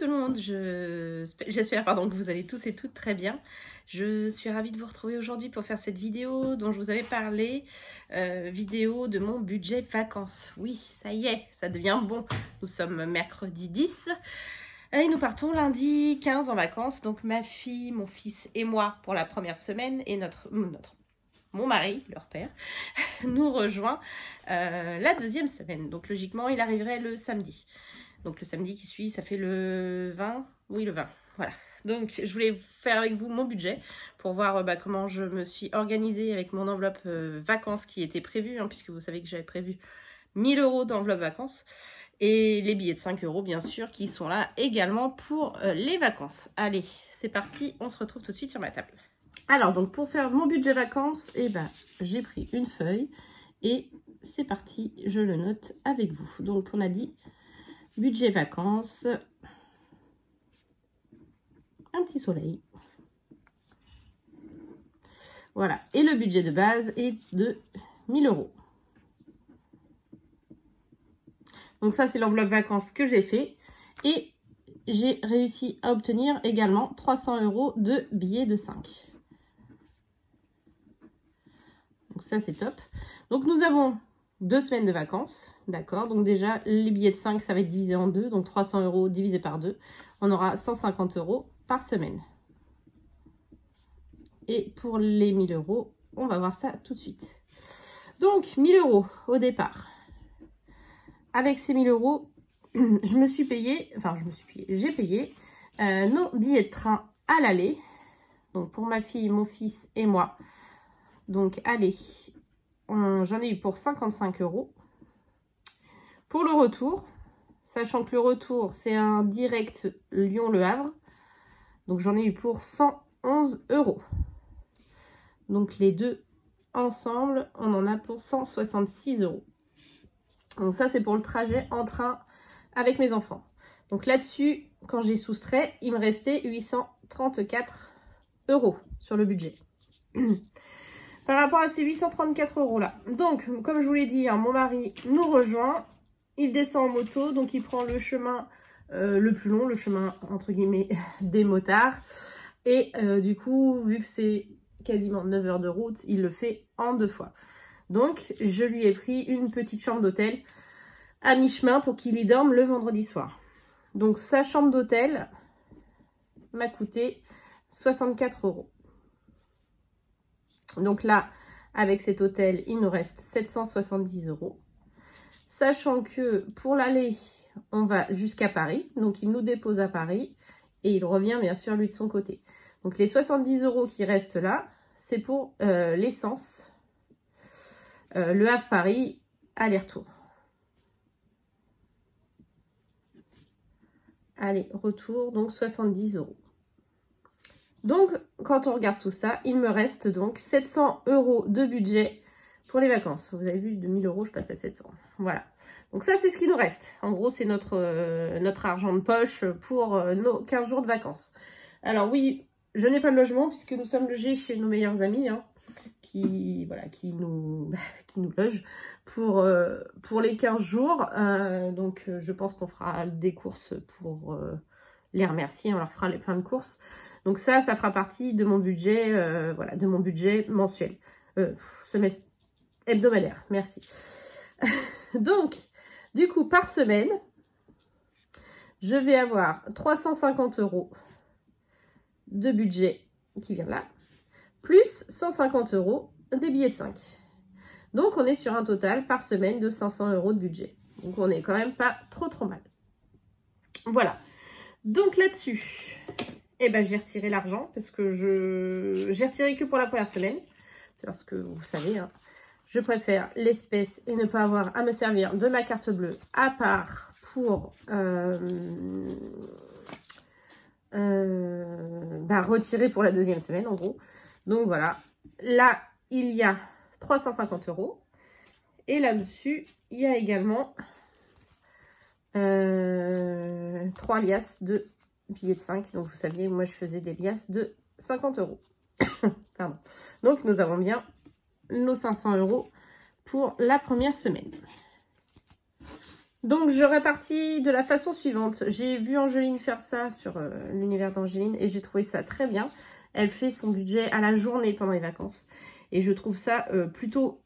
tout le monde, j'espère que vous allez tous et toutes très bien. Je suis ravie de vous retrouver aujourd'hui pour faire cette vidéo dont je vous avais parlé, vidéo de mon budget vacances. Oui, ça y est, ça devient bon. Nous sommes mercredi 10 et nous partons lundi 15 en vacances. Donc ma fille, mon fils et moi pour la première semaine et mon mari, leur père, nous rejoint la deuxième semaine. Donc logiquement, il arriverait le samedi. Donc le samedi qui suit, ça fait le 20. Oui, le 20. Voilà. Donc je voulais faire avec vous mon budget pour voir comment je me suis organisée avec mon enveloppe vacances qui était prévue, puisque vous savez que j'avais prévu 1000 € d'enveloppe vacances. Et les billets de 5 € bien sûr qui sont là également pour les vacances. Allez, c'est parti, on se retrouve tout de suite sur ma table. Alors donc pour faire mon budget vacances, j'ai pris une feuille et c'est parti, je le note avec vous. Donc on a dit budget vacances, un petit soleil. Voilà, et le budget de base est de 1000 €. Donc ça, c'est l'enveloppe vacances que j'ai fait. Et j'ai réussi à obtenir également 300 € de billets de 5. Donc ça, c'est top. Donc nous avons 2 semaines de vacances. D'accord. Donc déjà, les billets de 5, ça va être divisé en 2. Donc 300 € divisé par 2. On aura 150 € par semaine. Et pour les 1000 €, on va voir ça tout de suite. Donc 1000 € au départ. Avec ces 1000 €, j'ai payé nos billets de train à l'aller. Donc pour ma fille, mon fils et moi. Donc aller, j'en ai eu pour 55 €. Pour le retour, sachant que le retour, c'est un direct Lyon-Le Havre. Donc j'en ai eu pour 111 €. Donc les deux ensemble, on en a pour 166 €. Donc ça, c'est pour le trajet en train avec mes enfants. Donc là-dessus, quand j'ai soustrait, il me restait 834 € sur le budget. Par rapport à ces 834 € là. Donc, comme je vous l'ai dit, mon mari nous rejoint. Il descend en moto, donc il prend le chemin le plus long, le chemin entre guillemets des motards. Et du coup, vu que c'est quasiment 9 heures de route, il le fait en 2 fois. Donc, je lui ai pris une petite chambre d'hôtel à mi-chemin pour qu'il y dorme le vendredi soir. Donc, sa chambre d'hôtel m'a coûté 64 €. Donc là, avec cet hôtel, il nous reste 770 €. Sachant que pour l'aller, on va jusqu'à Paris. Donc, il nous dépose à Paris et il revient bien sûr lui de son côté. Donc, les 70 € qui restent là, c'est pour l'essence. Le Havre-Paris, aller-retour. Allez, retour, donc 70 €. Donc, quand on regarde tout ça, il me reste donc 700 € de budget pour les vacances. Vous avez vu, de 1000 €, je passe à 700. Voilà. Donc ça, c'est ce qui nous reste. En gros, c'est notre argent de poche pour nos 15 jours de vacances. Alors oui, je n'ai pas de logement puisque nous sommes logés chez nos meilleurs amis, qui nous logent pour les 15 jours. Donc, je pense qu'on fera des courses pour les remercier. On leur fera plein de courses. Donc ça fera partie de mon budget, de mon budget mensuel. Semestre hebdomadaire, merci. Donc, du coup, par semaine, je vais avoir 350 € de budget qui vient là, plus 150 € des billets de 5. Donc, on est sur un total par semaine de 500 € de budget. Donc, on n'est quand même pas trop mal. Voilà. Donc, là-dessus, j'ai retiré l'argent parce que j'ai retiré que pour la première semaine. Parce que, vous savez, je préfère l'espèce et ne pas avoir à me servir de ma carte bleue à part pour retirer pour la deuxième semaine, en gros. Donc, voilà. Là, il y a 350 €. Et là-dessus, il y a également 3 liasses de billets de 5. Donc, vous saviez, moi, je faisais des liasses de 50 €. Pardon. Donc, nous avons bien nos 500 € pour la première semaine. Donc, je répartis de la façon suivante. J'ai vu Angeline faire ça sur l'univers d'Angeline et j'ai trouvé ça très bien. Elle fait son budget à la journée pendant les vacances. Et je trouve ça plutôt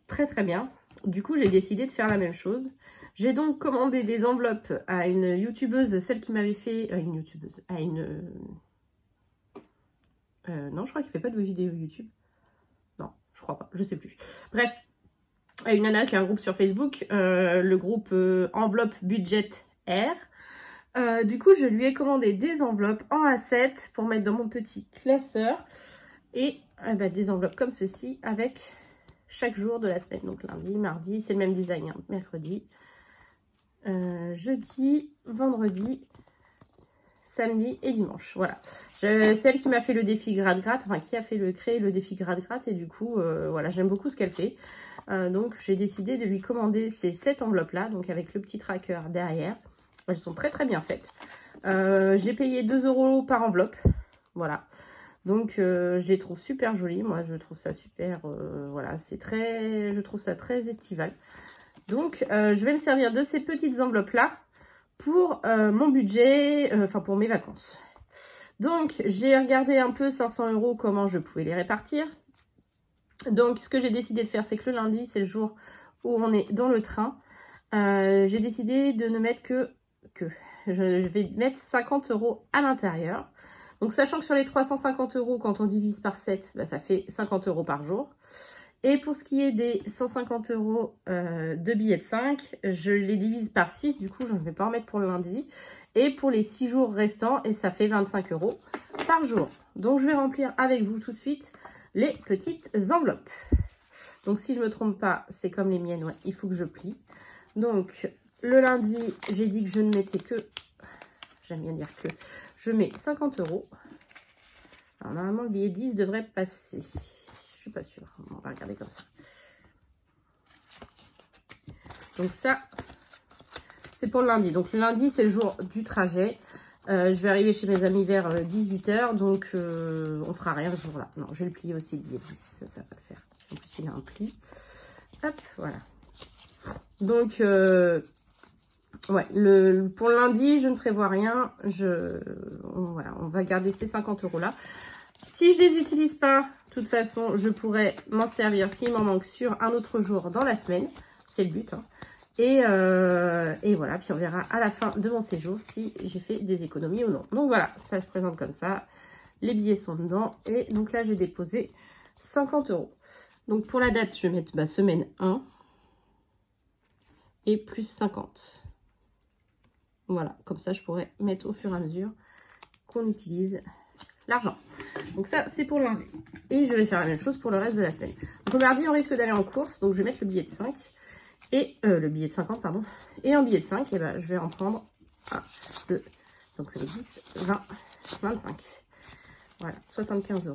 très très bien. Du coup, j'ai décidé de faire la même chose. J'ai donc commandé des enveloppes à une youtubeuse, celle qui m'avait fait... une youtubeuse, à une... non, je crois qu'il ne fait pas de vidéos YouTube. Non, je crois pas, je sais plus. Bref, à une nana qui a un groupe sur Facebook, le groupe Enveloppe Budget R. Du coup, je lui ai commandé des enveloppes en A7 pour mettre dans mon petit classeur. Et des enveloppes comme ceci avec chaque jour de la semaine. Donc lundi, mardi, c'est le même design, hein, mercredi, jeudi, vendredi, samedi et dimanche. Voilà. C'est elle qui m'a fait le défi gratte-gratte, enfin qui a créé le défi gratte-gratte. Et du coup, voilà, j'aime beaucoup ce qu'elle fait. Donc j'ai décidé de lui commander ces 7 enveloppes-là, donc avec le petit tracker derrière. Elles sont très très bien faites. J'ai payé 2 € par enveloppe. Voilà. Donc je les trouve super jolies. Moi je trouve ça super. Voilà, je trouve ça très estival. Donc je vais me servir de ces petites enveloppes là pour mon budget, enfin pour mes vacances. Donc j'ai regardé un peu 500 € comment je pouvais les répartir. Donc ce que j'ai décidé de faire, c'est que le lundi, c'est le jour où on est dans le train. J'ai décidé de ne mettre que je vais mettre 50 € à l'intérieur. Donc sachant que sur les 350 €, quand on divise par 7, ça fait 50 € par jour. Et pour ce qui est des 150 € de billets de 5, je les divise par 6, du coup je ne vais pas en mettre pour le lundi. Et pour les 6 jours restants, et ça fait 25 € par jour. Donc je vais remplir avec vous tout de suite les petites enveloppes. Donc si je ne me trompe pas, c'est comme les miennes, ouais, il faut que je plie. Donc le lundi, j'ai dit que je ne mettais que, j'aime bien dire que, je mets 50 €. Alors normalement le billet 10 devrait passer. Je suis pas sûre. On va regarder comme ça. Donc ça, c'est pour le lundi. Donc le lundi, c'est le jour du trajet. Je vais arriver chez mes amis vers 18 h. Donc on fera rien ce jour-là. Non, je vais le plier aussi le billet 10. Ça va pas le faire. En plus, il a un pli. Hop, voilà. Donc ouais, pour le lundi, je ne prévois rien. Voilà, on va garder ces 50 € là. Si je les utilise pas, de toute façon, je pourrais m'en servir s'il m'en manque sur un autre jour dans la semaine. C'est le but. Hein. Et voilà, puis on verra à la fin de mon séjour si j'ai fait des économies ou non. Donc voilà, ça se présente comme ça. Les billets sont dedans. Et donc là, j'ai déposé 50 €. Donc pour la date, je vais mettre semaine 1 et plus 50. Voilà, comme ça, je pourrais mettre au fur et à mesure qu'on utilise l'argent. Donc ça, c'est pour lundi. Et je vais faire la même chose pour le reste de la semaine. Donc mardi, on risque d'aller en course. Donc je vais mettre le billet de 5. Et le billet de 50, pardon. Et en billet de 5, je vais en prendre 1, 2. Donc ça fait 10, 20, 25. Voilà, 75 €.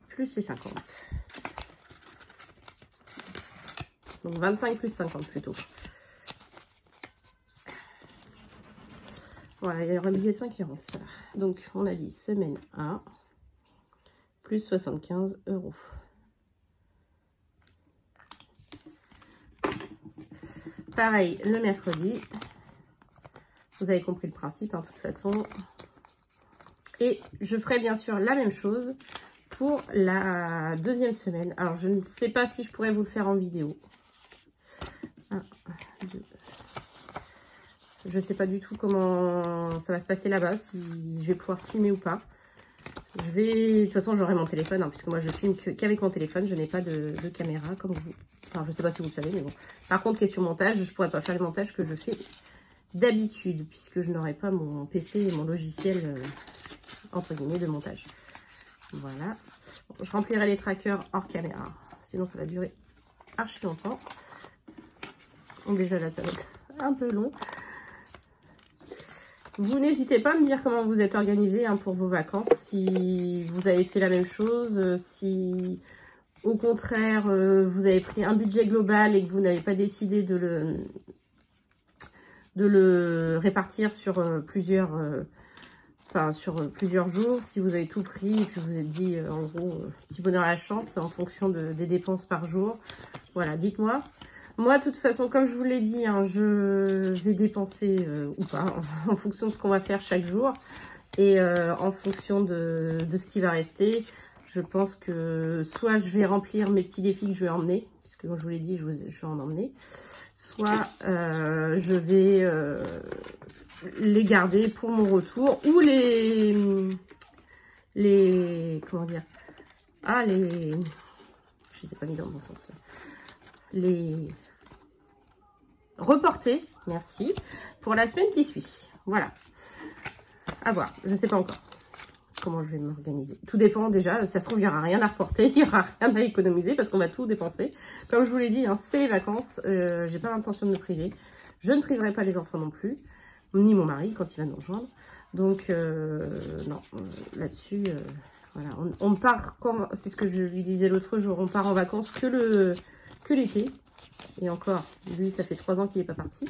Plus les 50. Donc 25 plus 50 plutôt. Voilà, il y a un billet de 5 € ça. Donc on a dit semaine 1 plus 75 €. Pareil le mercredi. Vous avez compris le principe, hein, de toute façon. Et je ferai bien sûr la même chose pour la deuxième semaine. Alors je ne sais pas si je pourrais vous le faire en vidéo. 1, 2. Je ne sais pas du tout comment ça va se passer là-bas, si je vais pouvoir filmer ou pas. De toute façon, j'aurai mon téléphone, hein, puisque moi, je filme qu'avec mon téléphone. Je n'ai pas de caméra, comme vous. Enfin, je ne sais pas si vous le savez, mais bon. Par contre, question montage, je ne pourrais pas faire le montage que je fais d'habitude, puisque je n'aurai pas mon PC et mon logiciel, entre guillemets, de montage. Voilà. Bon, je remplirai les trackers hors caméra. Sinon, ça va durer archi longtemps. Donc déjà, là, ça va être un peu long. Vous n'hésitez pas à me dire comment vous êtes organisé, hein, pour vos vacances, si vous avez fait la même chose, si au contraire vous avez pris un budget global et que vous n'avez pas décidé de le répartir sur plusieurs jours, si vous avez tout pris et que vous vous êtes dit en gros petit bonheur à la chance en fonction des dépenses par jour. Voilà, dites-moi. Moi, de toute façon, comme je vous l'ai dit, hein, je vais dépenser ou pas, en fonction de ce qu'on va faire chaque jour. Et en fonction de ce qui va rester, je pense que soit je vais remplir mes petits défis que je vais emmener, puisque comme je vous l'ai dit, je vais en emmener. Soit je vais les garder pour mon retour, ou les comment dire, je les ai pas mis dans le bon sens, les reporter, merci, pour la semaine qui suit. Voilà, à voir, je ne sais pas encore comment je vais m'organiser. Tout dépend déjà, ça se trouve, il n'y aura rien à reporter, il n'y aura rien à économiser parce qu'on va tout dépenser. Comme je vous l'ai dit, hein, c'est les vacances, j'ai pas l'intention de me priver. Je ne priverai pas les enfants non plus, ni mon mari quand il va nous rejoindre. Donc, non, là-dessus, voilà, on part, c'est ce que je lui disais l'autre jour, on part en vacances que l'été. Et encore, lui, ça fait 3 ans qu'il n'est pas parti.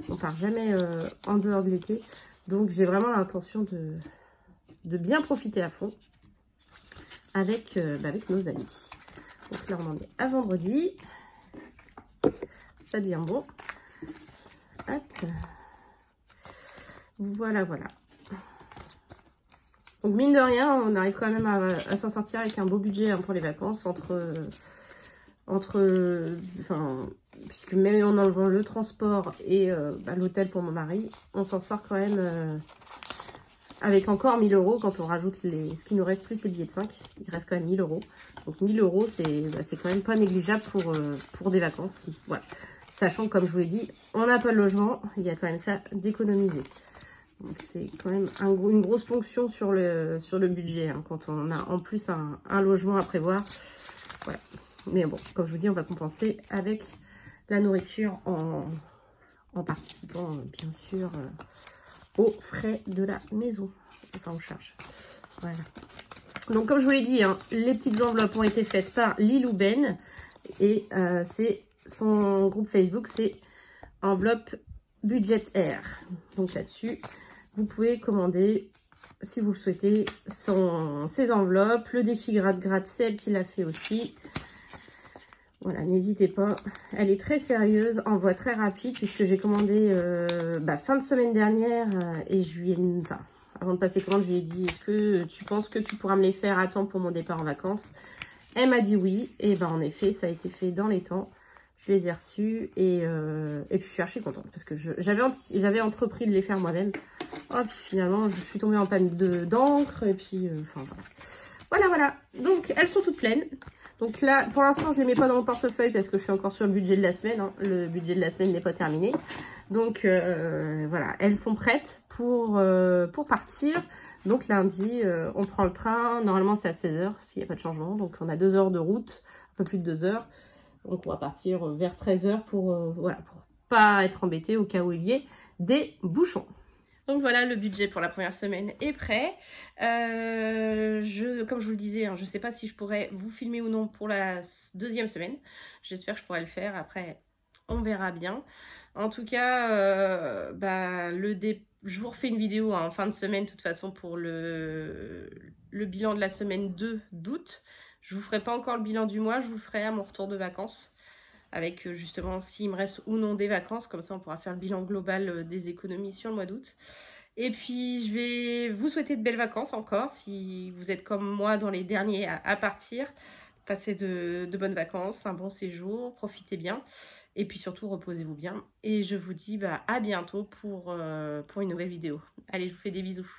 On part jamais en dehors de l'été. Donc, j'ai vraiment l'intention de bien profiter à fond avec nos amis. Donc là, on en est à vendredi. Ça devient bon. Hop. Voilà, voilà. Donc, mine de rien, on arrive quand même à s'en sortir avec un beau budget hein, pour les vacances. Puisque même en enlevant le transport et l'hôtel pour mon mari, on s'en sort quand même avec encore 1000 € quand on rajoute ce qui nous reste plus les billets de 5. Il reste quand même 1000 €. Donc 1000 €, c'est quand même pas négligeable pour des vacances. Voilà. Sachant que, comme je vous l'ai dit, on n'a pas de logement, il y a quand même ça d'économiser. Donc c'est quand même une grosse ponction sur le budget hein, quand on a en plus un logement à prévoir. Voilà. Mais bon, comme je vous dis, on va compenser avec la nourriture en participant bien sûr aux frais de la maison, enfin aux charges. Voilà. Donc comme je vous l'ai dit, hein, les petites enveloppes ont été faites par Lilou Ben et c'est son groupe Facebook, c'est enveloppe budget air. Donc là-dessus, vous pouvez commander, si vous le souhaitez, ses enveloppes. Le défi gratte-gratte, c'est elle qui l'a fait aussi. Voilà, n'hésitez pas. Elle est très sérieuse, envoi très rapide, puisque j'ai commandé fin de semaine dernière et je lui ai, avant de passer commande, je lui ai dit, est-ce que tu penses que tu pourras me les faire à temps pour mon départ en vacances? Elle m'a dit oui, et en effet, ça a été fait dans les temps. Je les ai reçus et puis je suis archi contente parce que j'avais entrepris de les faire moi-même. Oh, puis finalement, je suis tombée en panne d'encre et puis, voilà. Donc, elles sont toutes pleines. Donc là, pour l'instant, je ne les mets pas dans mon portefeuille parce que je suis encore sur le budget de la semaine. Hein. Le budget de la semaine n'est pas terminé. Donc, voilà, elles sont prêtes pour partir. Donc, lundi, on prend le train. Normalement, c'est à 16 h s'il n'y a pas de changement. Donc, on a 2 heures de route, un peu plus de 2 heures. Donc, on va partir vers 13 h pour pas être embêté au cas où il y ait des bouchons. Donc voilà, le budget pour la première semaine est prêt. Comme je vous le disais, hein, je ne sais pas si je pourrais vous filmer ou non pour la deuxième semaine. J'espère que je pourrai le faire. Après, on verra bien. En tout cas, je vous refais une vidéo en fin de semaine, de toute façon, pour le bilan de la semaine 2 d'août. Je ne vous ferai pas encore le bilan du mois, je vous le ferai à mon retour de vacances. Avec justement s'il me reste ou non des vacances, comme ça on pourra faire le bilan global des économies sur le mois d'août. Et puis je vais vous souhaiter de belles vacances encore, si vous êtes comme moi dans les derniers à partir. Passez de bonnes vacances, un bon séjour, profitez bien. Et puis surtout reposez-vous bien. Et je vous dis à bientôt pour une nouvelle vidéo. Allez, je vous fais des bisous.